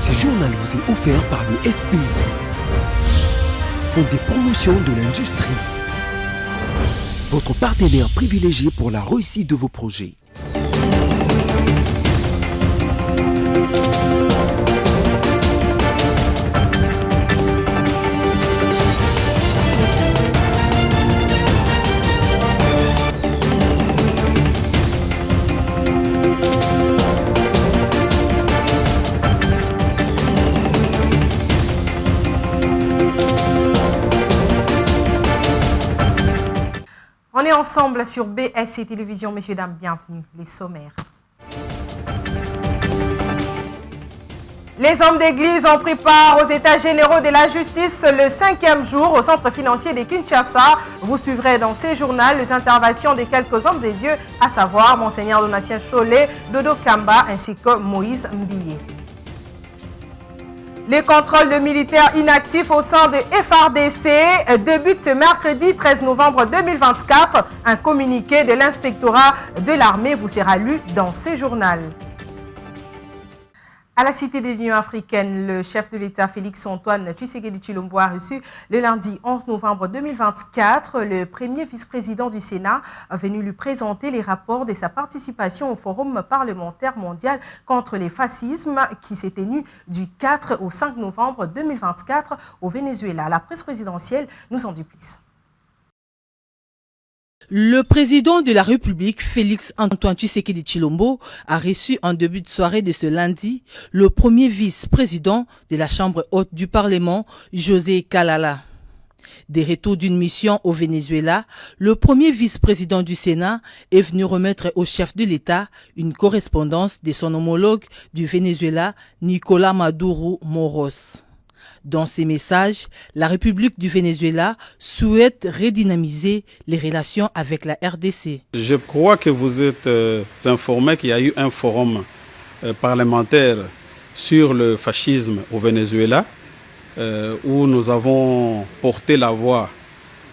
Ce journal vous est offert par le FPI, Fonds des promotions de l'industrie, votre partenaire privilégié pour la réussite de vos projets. On est ensemble sur BSC Télévision, messieurs, dames, bienvenue, les sommaires. Les hommes d'église ont pris part aux états généraux de la justice le 5e jour au centre financier de Kinshasa. Vous suivrez dans ces journaux les interventions de quelques hommes de Dieu, à savoir Monseigneur Donatien Cholet, Dodo Kamba ainsi que Moïse Mbiye. Les contrôles de militaires inactifs au sein de FRDC débutent mercredi 13 novembre 2024. Un communiqué de l'inspectorat de l'armée vous sera lu dans ces journaux. À la Cité de l'Union africaine, le chef de l'État Félix-Antoine Tshisekedi Tshilombo a reçu le lundi 11 novembre 2024 le premier vice-président du Sénat venu lui présenter les rapports de sa participation au Forum parlementaire mondial contre les fascismes qui s'est tenu du 4 au 5 novembre 2024 au Venezuela. La presse présidentielle nous en dit plus. Le président de la République, Félix-Antoine Tshisekedi Tshilombo, a reçu en début de soirée de ce lundi le premier vice-président de la Chambre haute du Parlement, José Kalala. Des retours d'une mission au Venezuela, le premier vice-président du Sénat est venu remettre au chef de l'État une correspondance de son homologue du Venezuela, Nicolás Maduro Moros. Dans ces messages, la République du Venezuela souhaite redynamiser les relations avec la RDC. Je crois que vous êtes informés qu'il y a eu un forum parlementaire sur le fascisme au Venezuela où nous avons porté la voix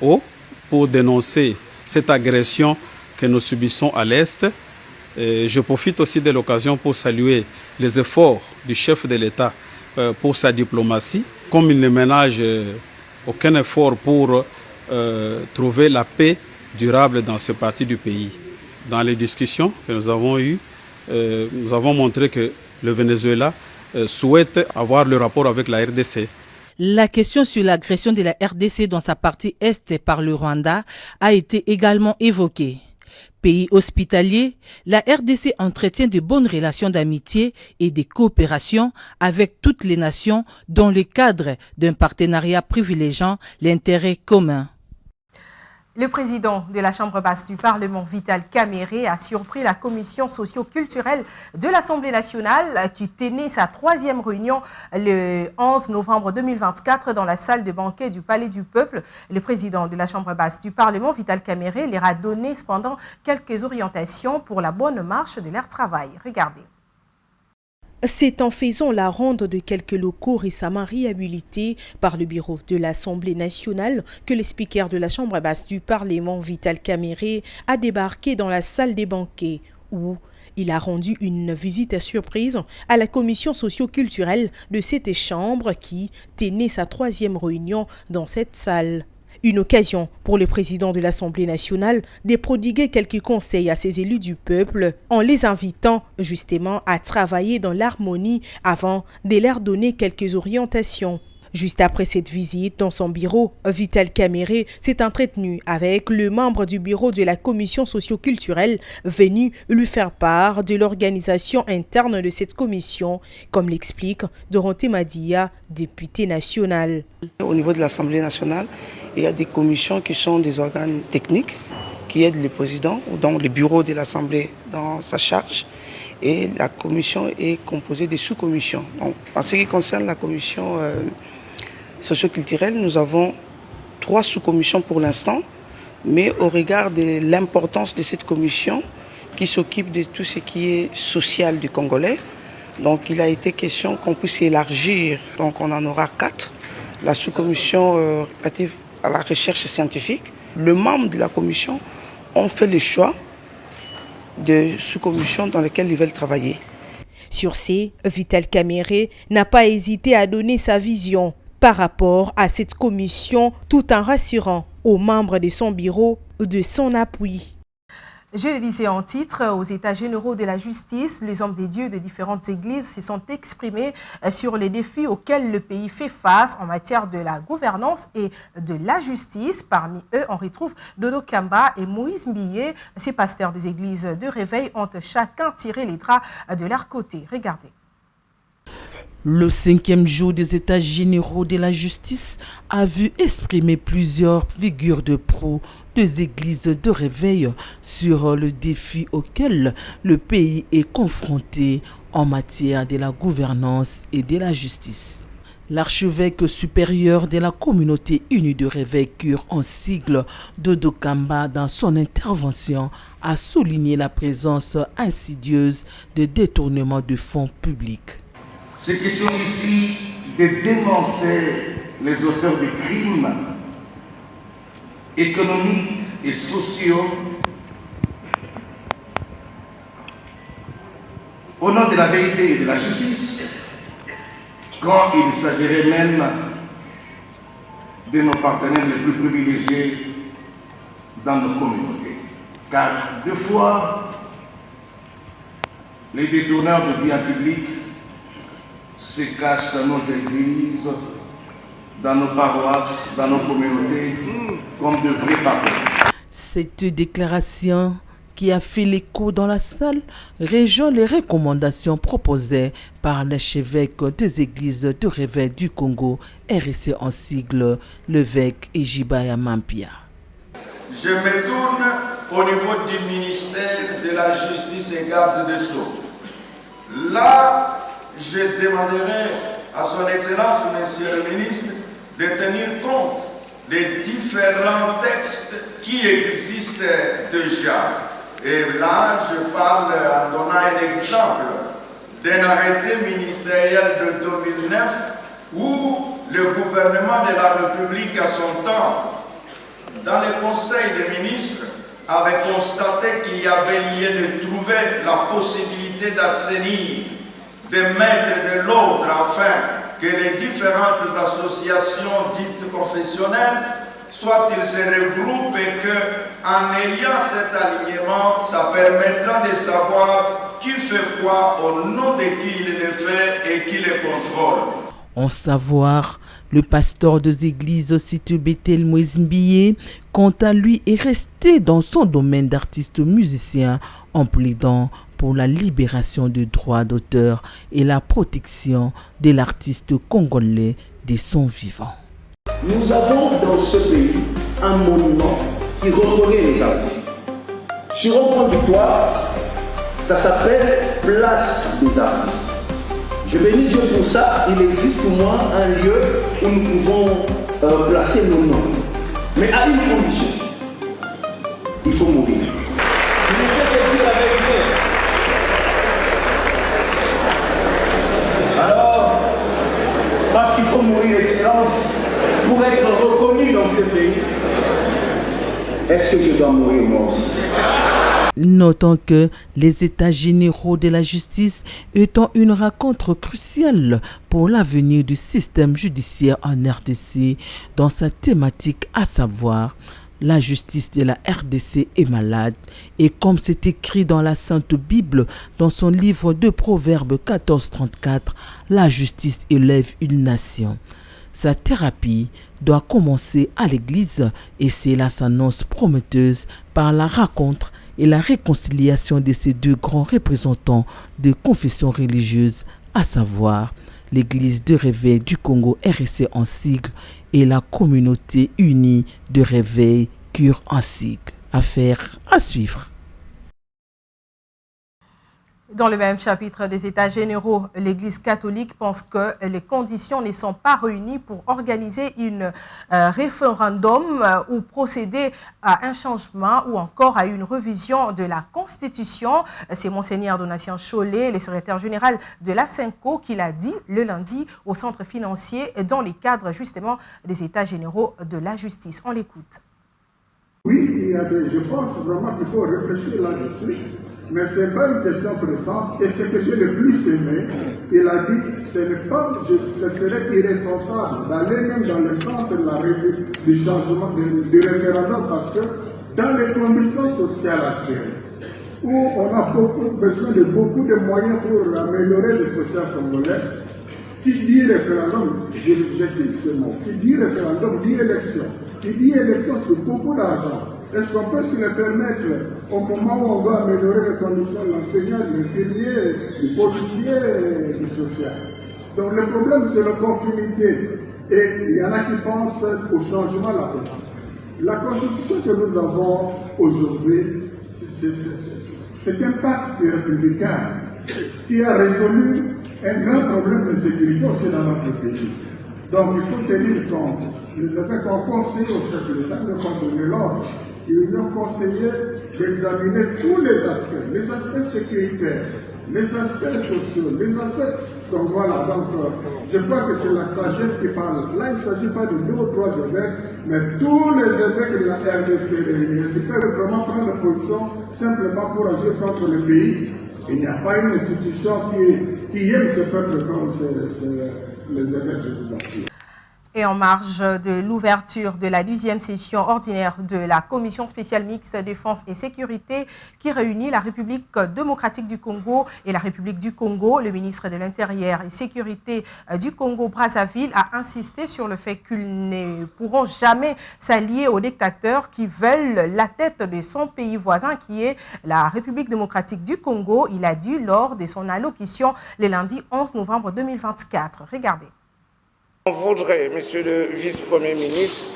haut pour dénoncer cette agression que nous subissons à l'Est. Je profite aussi de l'occasion pour saluer les efforts du chef de l'État pour sa diplomatie, comme il ne ménage aucun effort pour trouver la paix durable dans ce parti du pays. Dans les discussions que nous avons eues, nous avons montré que le Venezuela souhaite avoir le rapport avec la RDC. La question sur l'agression de la RDC dans sa partie Est par le Rwanda a été également évoquée. Pays hospitalier, la RDC entretient de bonnes relations d'amitié et de coopération avec toutes les nations dans le cadre d'un partenariat privilégiant l'intérêt commun. Le président de la Chambre basse du Parlement, Vital Kamerhe, a surpris la commission socio-culturelle de l'Assemblée nationale qui tenait sa 3e réunion le 11 novembre 2024 dans la salle de banquet du Palais du Peuple. Le président de la Chambre basse du Parlement, Vital Kamerhe, leur a donné cependant quelques orientations pour la bonne marche de leur travail. Regardez. C'est en faisant la ronde de quelques locaux récemment réhabilités par le bureau de l'Assemblée nationale que le speaker de la Chambre basse du Parlement, Vital Kamerhe, a débarqué dans la salle des banquets où il a rendu une visite surprise à la commission socio-culturelle de cette chambre qui tenait sa 3e réunion dans cette salle. Une occasion pour le président de l'Assemblée nationale de prodiguer quelques conseils à ses élus du peuple en les invitant justement à travailler dans l'harmonie avant de leur donner quelques orientations. Juste après cette visite dans son bureau, Vital Kamerhe s'est entretenu avec le membre du bureau de la commission socio-culturelle venu lui faire part de l'organisation interne de cette commission, comme l'explique Dorothée Madia, députée nationale. Au niveau de l'Assemblée nationale, il y a des commissions qui sont des organes techniques qui aident le président ou dans le bureau de l'Assemblée dans sa charge. Et la commission est composée de sous-commissions. Donc, en ce qui concerne la commission socio-culturelle, nous avons 3 sous-commissions pour l'instant, mais au regard de l'importance de cette commission qui s'occupe de tout ce qui est social du Congolais, donc il a été question qu'on puisse élargir, donc on en aura 4. La sous-commission relative à la recherche scientifique, les membres de la commission ont fait le choix de sous-commissions dans lesquelles ils veulent travailler. Sur ces, Vital Kamerhe n'a pas hésité à donner sa vision par rapport à cette commission tout en rassurant aux membres de son bureau de son appui. Je le disais en titre, aux États généraux de la justice, les hommes des dieux de différentes églises se sont exprimés sur les défis auxquels le pays fait face en matière de la gouvernance et de la justice. Parmi eux, on retrouve Dodo Kamba et Moïse Mbiye. Ces pasteurs des églises de réveil ont chacun tiré les draps de leur côté. Regardez. Le 5e jour des États généraux de la justice a vu exprimer plusieurs figures de proue des églises de réveil sur le défi auquel le pays est confronté en matière de la gouvernance et de la justice. L'archevêque supérieur de la communauté unie de réveil cure en sigle, Dodo Kamba, dans son intervention, a souligné la présence insidieuse de détournement de fonds publics. C'est question ici de dénoncer les auteurs de crimes économiques et sociaux au nom de la vérité et de la justice, quand il s'agirait même de nos partenaires les plus privilégiés dans nos communautés. Car deux fois, les détourneurs de biens publics se cachent dans nos églises, dans nos paroisses, dans nos communautés, comme de vrais partenaires. Cette déclaration qui a fait l'écho dans la salle rejoint les recommandations proposées par l'archevêque des églises de réveil du Congo, RSC en sigle, l'évêque Ejibaya Mampia. Je me tourne au niveau du ministère de la Justice et Garde des Sceaux. Là, je demanderai à son Excellence, Monsieur le ministre, de tenir compte des différents textes qui existent déjà. Et là, je parle en donnant un exemple d'un arrêté ministériel de 2009 où le gouvernement de la République à son temps, dans le Conseil des ministres, avait constaté qu'il y avait lieu de trouver la possibilité d'assainir, de mettre de l'ordre afin que les différentes associations dites confessionnelles, soit ils se regroupent et qu'en ayant cet alignement, ça permettra de savoir qui fait quoi, au nom de qui il le fait et qui le contrôle. En savoir, le pasteur des églises Cité Bethel Moïse Mbiye, quant à lui, est resté dans son domaine d'artiste musicien en plaidant pour la libération du droit d'auteur et la protection de l'artiste congolais de son vivant. Nous avons dans ce pays un monument qui reconnaît les artistes. Sur Rond-Point Victoire, ça s'appelle Place des artistes. Je bénis Dieu pour ça, il existe au moins un lieu où nous pouvons placer nos noms. Mais à une condition, il faut mourir. Je me fais dire la vérité. Alors, parce qu'il faut mourir, Excellence, pour être reconnu dans ce pays, est-ce que je dois mourir moi aussi? Notons que les États généraux de la justice étant une rencontre cruciale pour l'avenir du système judiciaire en RDC dans sa thématique, à savoir la justice de la RDC est malade, et comme c'est écrit dans la Sainte Bible, dans son livre de Proverbes 14:34, la justice élève une nation. Sa thérapie doit commencer à l'Église et cela s'annonce prometteuse par la rencontre et la réconciliation de ces deux grands représentants de confessions religieuses, à savoir l'Église de réveil du Congo RSC en sigle et la communauté unie de réveil cure en sigle. Affaire à suivre. Dans le même chapitre des États généraux, l'Église catholique pense que les conditions ne sont pas réunies pour organiser un référendum ou procéder à un changement ou encore à une révision de la Constitution. C'est Monseigneur Donatien Cholet, le secrétaire général de la SENCO, qui l'a dit le lundi au centre financier dans le cadre justement des États généraux de la justice. On l'écoute. Oui, je pense vraiment qu'il faut réfléchir là-dessus. Mais ce n'est pas une question pressante. Et ce que j'ai le plus aimé, il a dit, ce serait irresponsable d'aller même dans le sens du changement du référendum, parce que dans les conditions sociales actuelles, où on a besoin de beaucoup de moyens pour améliorer le social congolais, qui dit référendum, je cite ce mot, qui dit référendum dit élection. Qui dit élection, c'est beaucoup d'argent. Est-ce qu'on peut se le permettre au moment où on doit améliorer les conditions de l'enseignant, de l'infirmier, du policier, du social? Donc le problème, c'est l'opportunité. Et il y en a qui pensent au changement de la Constitution. La Constitution que nous avons aujourd'hui, c'est un pacte républicain qui a résolu un grand problème de sécurité aussi dans notre pays. Donc il faut tenir compte. Les États qui ont conseillé au chef de l'État de contrôler l'ordre, ils lui ont conseillé d'examiner tous les aspects sécuritaires, les aspects sociaux, les aspects. Donc voilà, je crois que c'est la sagesse qui parle. Là, il ne s'agit pas de 2 ou 3 évêques, mais tous les évêques de la RDC réunis. Ils peuvent vraiment prendre position simplement pour agir contre le pays. Il n'y a pas une institution qui aime ce peuple comme les évêques, je vous assure. Et en marge de l'ouverture de la 12e session ordinaire de la Commission spéciale mixte défense et sécurité qui réunit la République démocratique du Congo et la République du Congo, le ministre de l'Intérieur et Sécurité du Congo-Brazzaville a insisté sur le fait qu'ils ne pourront jamais s'allier aux dictateurs qui veulent la tête de son pays voisin qui est la République démocratique du Congo. Il a dit lors de son allocution le lundi 11 novembre 2024. Regardez. On voudrait, monsieur le vice-premier ministre,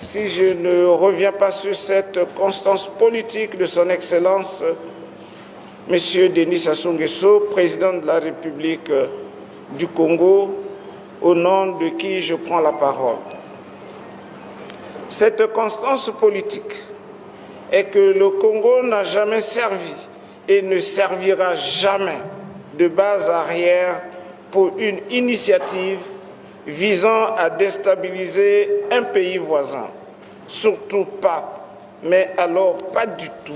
si je ne reviens pas sur cette constance politique de son Excellence, monsieur Denis Sassou Nguesso, président de la République du Congo, au nom de qui je prends la parole. Cette constance politique est que le Congo n'a jamais servi et ne servira jamais de base arrière pour une initiative visant à déstabiliser un pays voisin. Surtout pas, mais alors pas du tout,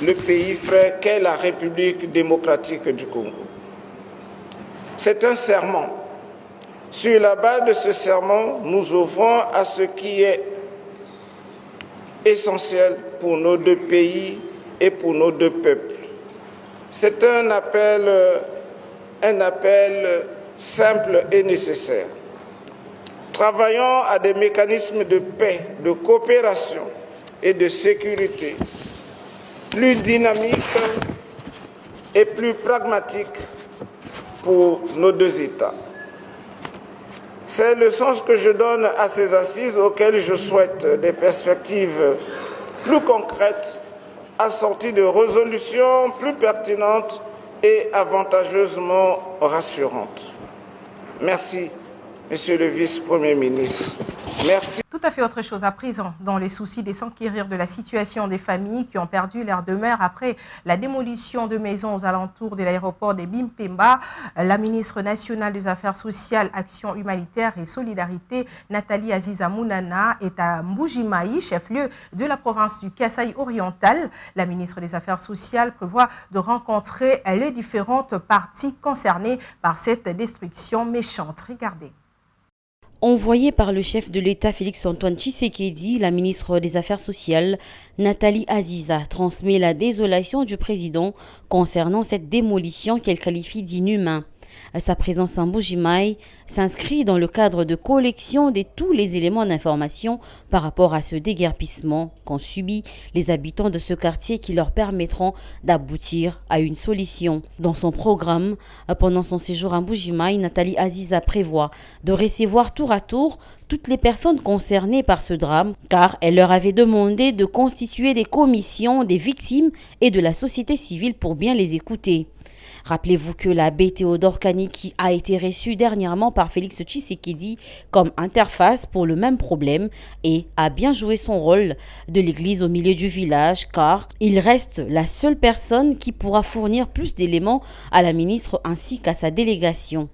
le pays frère qu'est la République démocratique du Congo. C'est un serment. Sur la base de ce serment, nous ouvrons à ce qui est essentiel pour nos 2 pays et pour nos 2 peuples. C'est un appel simple et nécessaire. Travaillons à des mécanismes de paix, de coopération et de sécurité plus dynamiques et plus pragmatiques pour nos 2 États. C'est le sens que je donne à ces assises auxquelles je souhaite des perspectives plus concrètes, assorties de résolutions plus pertinentes et avantageusement rassurante. Merci, monsieur le vice-premier ministre. Merci. Tout à fait autre chose à présent. Dans le souci de s'enquérir de la situation des familles qui ont perdu leur demeure après la démolition de maisons aux alentours de l'aéroport de Bimpemba, la ministre nationale des Affaires sociales, Action humanitaire et solidarité, Nathalie Aziza Mounana, est à Mbujimayi, chef-lieu de la province du Kasaï oriental. La ministre des Affaires sociales prévoit de rencontrer les différentes parties concernées par cette destruction méchante. Regardez. Envoyée par le chef de l'État Félix-Antoine Tshisekedi, la ministre des Affaires sociales, Nathalie Aziza, transmet la désolation du président concernant cette démolition qu'elle qualifie d'inhumain. Sa présence en Mbujimayi s'inscrit dans le cadre de collection de tous les éléments d'information par rapport à ce déguerpissement qu'ont subi les habitants de ce quartier qui leur permettront d'aboutir à une solution. Dans son programme, pendant son séjour à Mbujimayi, Nathalie Aziza prévoit de recevoir tour à tour toutes les personnes concernées par ce drame, car elle leur avait demandé de constituer des commissions des victimes et de la société civile pour bien les écouter. Rappelez-vous que l'abbé Théodore Kaniki a été reçu dernièrement par Félix Tshisekedi comme interface pour le même problème et a bien joué son rôle de l'église au milieu du village, car il reste la seule personne qui pourra fournir plus d'éléments à la ministre ainsi qu'à sa délégation.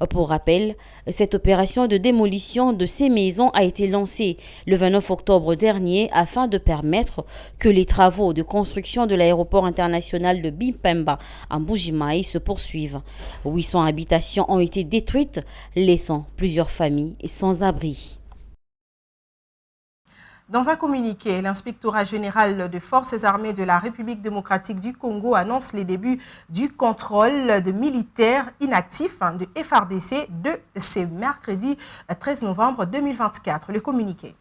Pour rappel, cette opération de démolition de ces maisons a été lancée le 29 octobre dernier afin de permettre que les travaux de construction de l'aéroport international de Bimpemba à Mbujimayi se poursuivent. 800 habitations ont été détruites, laissant plusieurs familles sans abri. Dans un communiqué, l'inspectorat général des forces armées de la République démocratique du Congo annonce les débuts du contrôle de militaires inactifs de FARDC de ce mercredi 13 novembre 2024. Le communiqué.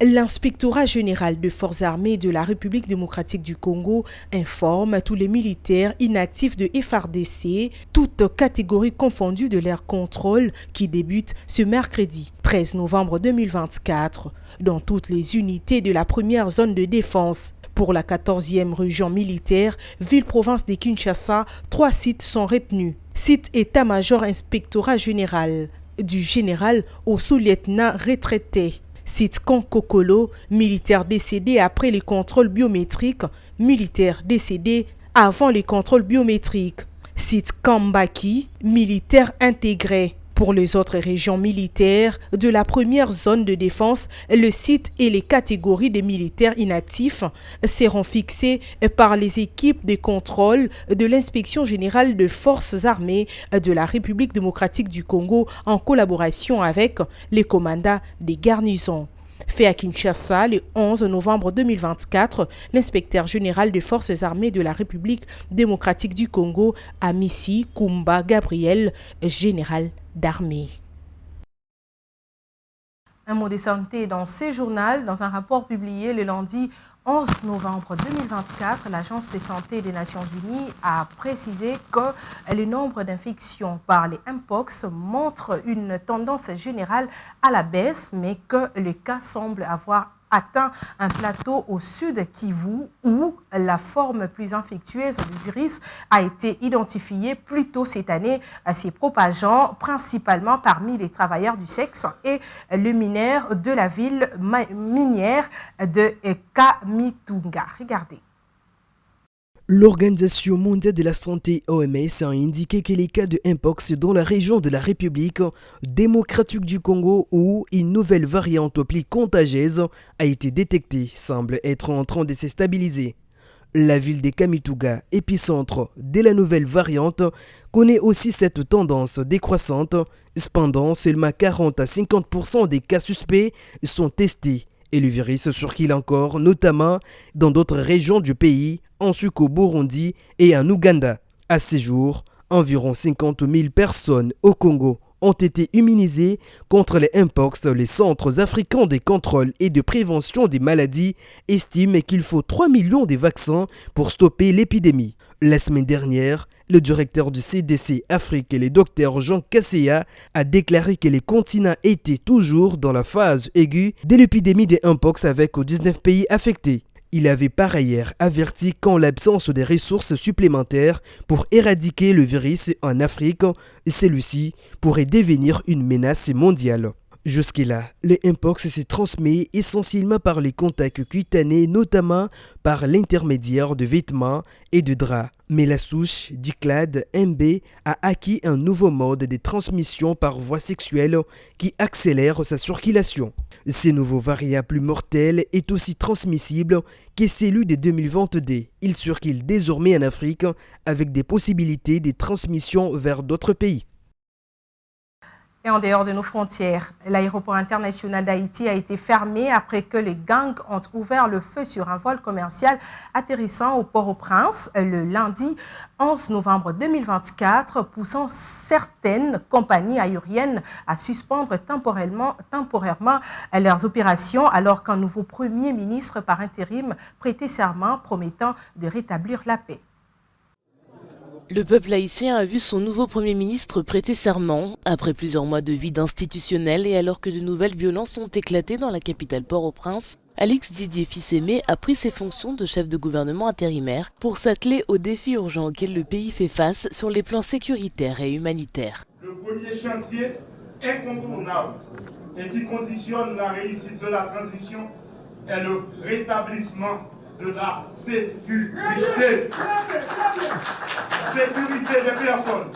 L'inspectorat général des forces armées de la République démocratique du Congo informe tous les militaires inactifs de FARDC, toutes catégories confondues de leur contrôle qui débute ce mercredi 13 novembre 2024 dans toutes les unités de la première zone de défense. Pour la 14e région militaire, ville-province de Kinshasa, 3 sites sont retenus. Site état-major inspectorat général, du général au sous-lieutenant retraité. Site Konkokolo, militaire décédé après les contrôles biométriques, militaire décédé avant les contrôles biométriques. Site Kambaki, militaire intégré. Pour les autres régions militaires de la première zone de défense, le site et les catégories de militaires inactifs seront fixés par les équipes de contrôle de l'inspection générale des forces armées de la République démocratique du Congo en collaboration avec les commandants des garnisons. Fait à Kinshasa le 11 novembre 2024, l'inspecteur général des forces armées de la République démocratique du Congo, Amissi Kumba Gabriel, général d'armée. Un mot de santé dans ce journal. Dans un rapport publié le lundi 11 novembre 2024, l'Agence de santé des Nations Unies a précisé que le nombre d'infections par les Mpox montre une tendance générale à la baisse, mais que le cas semble avoir atteint un plateau au sud Kivu où la forme plus infectieuse du virus a été identifiée plus tôt cette année, se propageant principalement parmi les travailleurs du sexe et le mineur de la ville minière de Kamituga. Regardez. L'Organisation mondiale de la santé OMS a indiqué que les cas de Mpox dans la région de la République démocratique du Congo où une nouvelle variante plus contagieuse a été détectée semble être en train de se stabiliser. La ville de Kamituga, épicentre de la nouvelle variante, connaît aussi cette tendance décroissante. Cependant, seulement 40 à 50% des cas suspects sont testés et le virus circule encore, notamment dans d'autres régions du pays, ainsi qu'au Burundi et en Ouganda. À ce jour, environ 50 000 personnes au Congo ont été immunisées contre les Mpox. Les centres africains de contrôle et de prévention des maladies estiment qu'il faut 3 millions de vaccins pour stopper l'épidémie. La semaine dernière, le directeur du CDC Afrique, le docteur Jean Kasseya, a déclaré que les continents étaient toujours dans la phase aiguë de l'épidémie des Mpox avec 19 pays affectés. Il avait par ailleurs averti qu'en l'absence de ressources supplémentaires pour éradiquer le virus en Afrique, celui-ci pourrait devenir une menace mondiale. Jusque-là, le Mpox se transmet essentiellement par les contacts cutanés, notamment par l'intermédiaire de vêtements et de draps. Mais la souche du clade MB a acquis un nouveau mode de transmission par voie sexuelle qui accélère sa circulation. Ce nouveau variant plus mortel est aussi transmissible que celui de 2022. Il circule désormais en Afrique avec des possibilités de transmission vers d'autres pays. Et en dehors de nos frontières, l'aéroport international d'Haïti a été fermé après que les gangs ont ouvert le feu sur un vol commercial atterrissant au Port-au-Prince le lundi 11 novembre 2024, poussant certaines compagnies aériennes à suspendre temporairement leurs opérations alors qu'un nouveau Premier ministre par intérim prêtait serment promettant de rétablir la paix. Le peuple haïtien a vu son nouveau Premier ministre prêter serment après plusieurs mois de vide institutionnel et alors que de nouvelles violences ont éclaté dans la capitale Port-au-Prince. Alix Didier Fils-Aimé a pris ses fonctions de chef de gouvernement intérimaire pour s'atteler aux défis urgents auxquels le pays fait face sur les plans sécuritaires et humanitaires. Le premier chantier incontournable et qui conditionne la réussite de la transition est le rétablissement de la sécurité. Sécurité des personnes,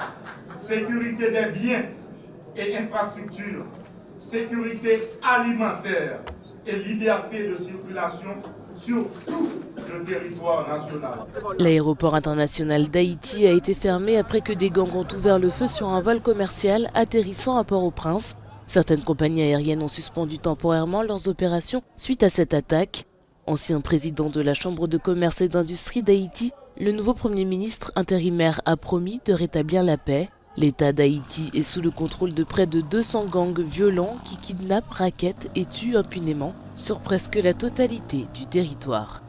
sécurité des biens et infrastructures, sécurité alimentaire et liberté de circulation sur tout le territoire national. L'aéroport international d'Haïti a été fermé après que des gangs ont ouvert le feu sur un vol commercial atterrissant à Port-au-Prince. Certaines compagnies aériennes ont suspendu temporairement leurs opérations suite à cette attaque. Ancien président de la Chambre de commerce et d'industrie d'Haïti, le nouveau Premier ministre intérimaire a promis de rétablir la paix. L'État d'Haïti est sous le contrôle de près de 200 gangs violents qui kidnappent, rackettent et tuent impunément sur presque la totalité du territoire.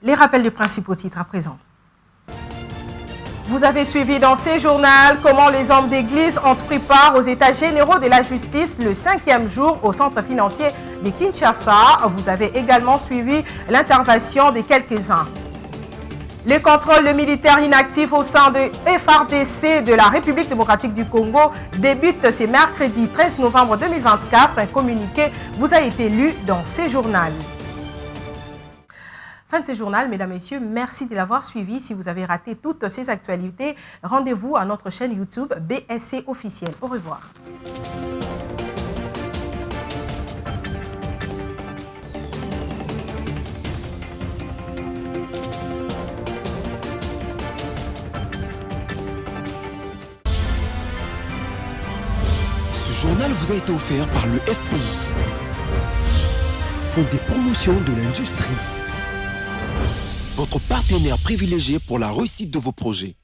Les rappels des principaux titres à présent. Vous avez suivi dans ces journaux comment les hommes d'église ont pris part aux états généraux de la justice le 5e jour au centre financier de Kinshasa. Vous avez également suivi l'intervention de quelques-uns. Les contrôles militaires inactifs au sein de FARDC de la République démocratique du Congo débutent ce mercredi 13 novembre 2024. Un communiqué vous a été lu dans ces journaux. Fin de ce journal, mesdames, messieurs, merci de l'avoir suivi. Si vous avez raté toutes ces actualités, rendez-vous à notre chaîne YouTube BSC officiel. Au revoir. Ce journal vous a été offert par le FPI, Fonds de promotion de l'industrie, votre partenaire privilégié pour la réussite de vos projets.